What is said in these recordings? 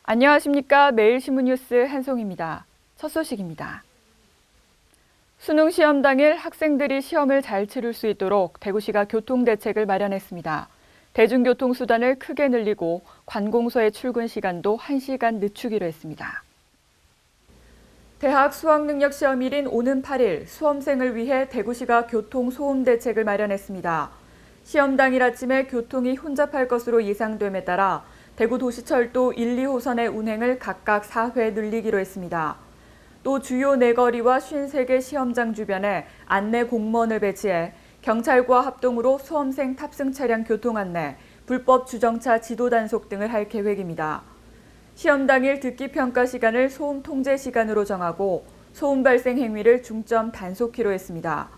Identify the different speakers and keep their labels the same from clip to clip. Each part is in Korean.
Speaker 1: 안녕하십니까. 매일신문 뉴스 한송입니다. 첫 소식입니다. 수능 시험 당일 학생들이 시험을 잘 치를 수 있도록 대구시가 교통대책을 마련했습니다. 대중교통수단을 크게 늘리고 관공서의 출근 시간도 1시간 늦추기로 했습니다. 대학 수학능력시험일인 오는 8일 수험생을 위해 대구시가 교통소음대책을 마련했습니다. 시험 당일 아침에 교통이 혼잡할 것으로 예상됨에 따라 대구도시철도 1, 2호선의 운행을 각각 4회 늘리기로 했습니다. 또 주요 내거리와 53개 시험장 주변에 안내 공무원을 배치해 경찰과 합동으로 수험생 탑승 차량 교통 안내, 불법 주정차 지도 단속 등을 할 계획입니다. 시험 당일 듣기 평가 시간을 소음 통제 시간으로 정하고 소음 발생 행위를 중점 단속키로 했습니다.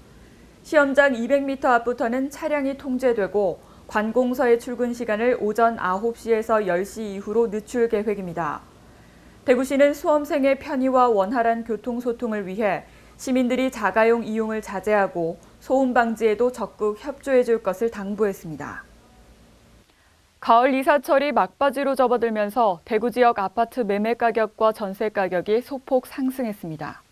Speaker 1: 시험장 200m 앞부터는 차량이 통제되고 관공서의 출근 시간을 오전 9시에서 10시 이후로 늦출 계획입니다. 대구시는 수험생의 편의와 원활한 교통소통을 위해 시민들이 자가용 이용을 자제하고 소음 방지에도 적극 협조해 줄 것을 당부했습니다. 가을 이사철이 막바지로 접어들면서 대구 지역 아파트 매매 가격과 전세 가격이 소폭 상승했습니다.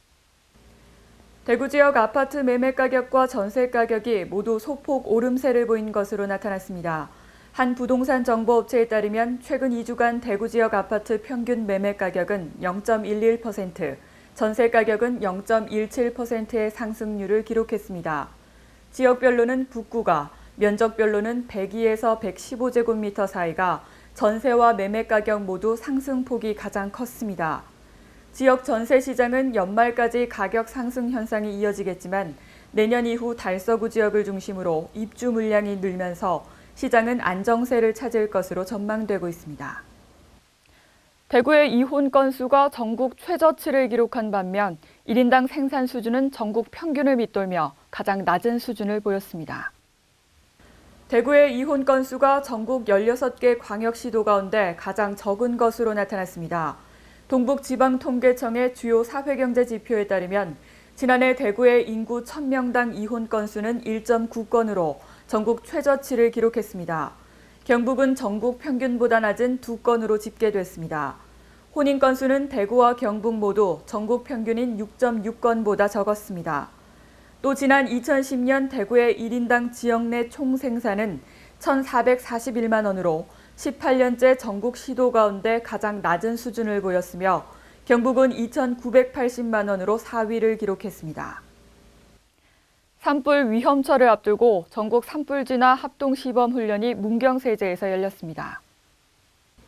Speaker 1: 대구 지역 아파트 매매 가격과 전세 가격이 모두 소폭 오름세를 보인 것으로 나타났습니다. 한 부동산 정보업체에 따르면 최근 2주간 대구 지역 아파트 평균 매매 가격은 0.11%, 전세 가격은 0.17%의 상승률을 기록했습니다. 지역별로는 북구가, 면적별로는 102에서 115제곱미터 사이가 전세와 매매 가격 모두 상승폭이 가장 컸습니다. 지역 전세 시장은 연말까지 가격 상승 현상이 이어지겠지만 내년 이후 달서구 지역을 중심으로 입주 물량이 늘면서 시장은 안정세를 찾을 것으로 전망되고 있습니다. 대구의 이혼 건수가 전국 최저치를 기록한 반면 1인당 생산 수준은 전국 평균을 밑돌며 가장 낮은 수준을 보였습니다. 대구의 이혼 건수가 전국 16개 광역시도 가운데 가장 적은 것으로 나타났습니다. 동북지방통계청의 주요 사회경제 지표에 따르면 지난해 대구의 인구 1000명당 이혼 건수는 1.9건으로 전국 최저치를 기록했습니다. 경북은 전국 평균보다 낮은 2건으로 집계됐습니다. 혼인 건수는 대구와 경북 모두 전국 평균인 6.6건보다 적었습니다. 또 지난 2010년 대구의 1인당 지역 내 총 생산은 1,441만 원으로 18년째 전국 시도 가운데 가장 낮은 수준을 보였으며 경북은 2,980만 원으로 4위를 기록했습니다. 산불 위험철을 앞두고 전국 산불 진화 합동시범훈련이 문경세제에서 열렸습니다.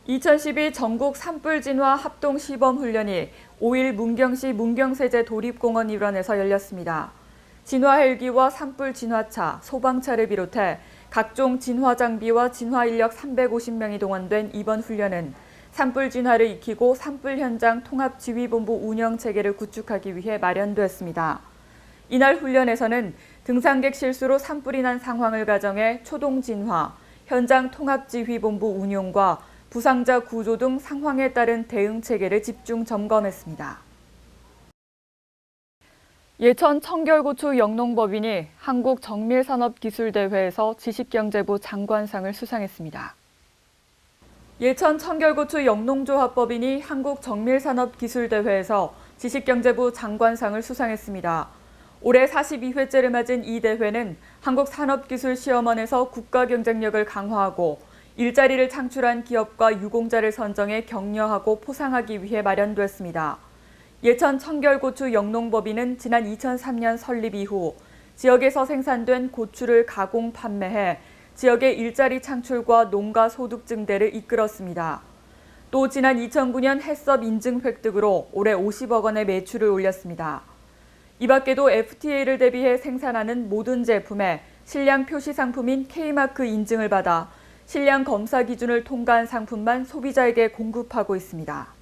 Speaker 1: 2012 전국 산불 진화 합동시범훈련이 5일 문경시 문경세제 도립공원 일원에서 열렸습니다. 진화 헬기와 산불 진화차, 소방차를 비롯해 각종 진화 장비와 진화 인력 350명이 동원된 이번 훈련은 산불 진화를 익히고 산불 현장 통합지휘본부 운영 체계를 구축하기 위해 마련됐습니다. 이날 훈련에서는 등산객 실수로 산불이 난 상황을 가정해 초동 진화, 현장 통합지휘본부 운용과 부상자 구조 등 상황에 따른 대응 체계를 집중 점검했습니다. 예천 청결고추 영농법인이 한국정밀산업기술대회에서 지식경제부 장관상을 수상했습니다. 예천 청결고추 영농조합법인이 한국정밀산업기술대회에서 지식경제부 장관상을 수상했습니다. 올해 42회째를 맞은 이 대회는 한국산업기술시험원에서 국가 경쟁력을 강화하고 일자리를 창출한 기업과 유공자를 선정해 격려하고 포상하기 위해 마련됐습니다. 예천 청결고추 영농법인은 지난 2003년 설립 이후 지역에서 생산된 고추를 가공 판매해 지역의 일자리 창출과 농가 소득 증대를 이끌었습니다. 또 지난 2009년 해썹 인증 획득으로 올해 50억 원의 매출을 올렸습니다. 이 밖에도 FTA를 대비해 생산하는 모든 제품에 실량 표시 상품인 K마크 인증을 받아 실량 검사 기준을 통과한 상품만 소비자에게 공급하고 있습니다.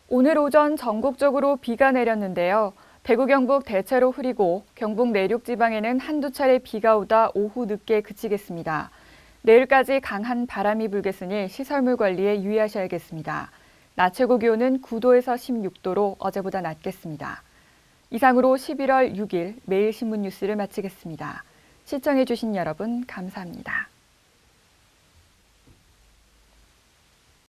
Speaker 1: 오늘 오전 전국적으로 비가 내렸는데요. 대구 경북 대체로 흐리고 경북 내륙 지방에는 한두 차례 비가 오다 오후 늦게 그치겠습니다. 내일까지 강한 바람이 불겠으니 시설물 관리에 유의하셔야겠습니다. 낮 최고 기온은 9도에서 16도로 어제보다 낮겠습니다. 이상으로 11월 6일 매일신문 뉴스를 마치겠습니다. 시청해주신 여러분 감사합니다.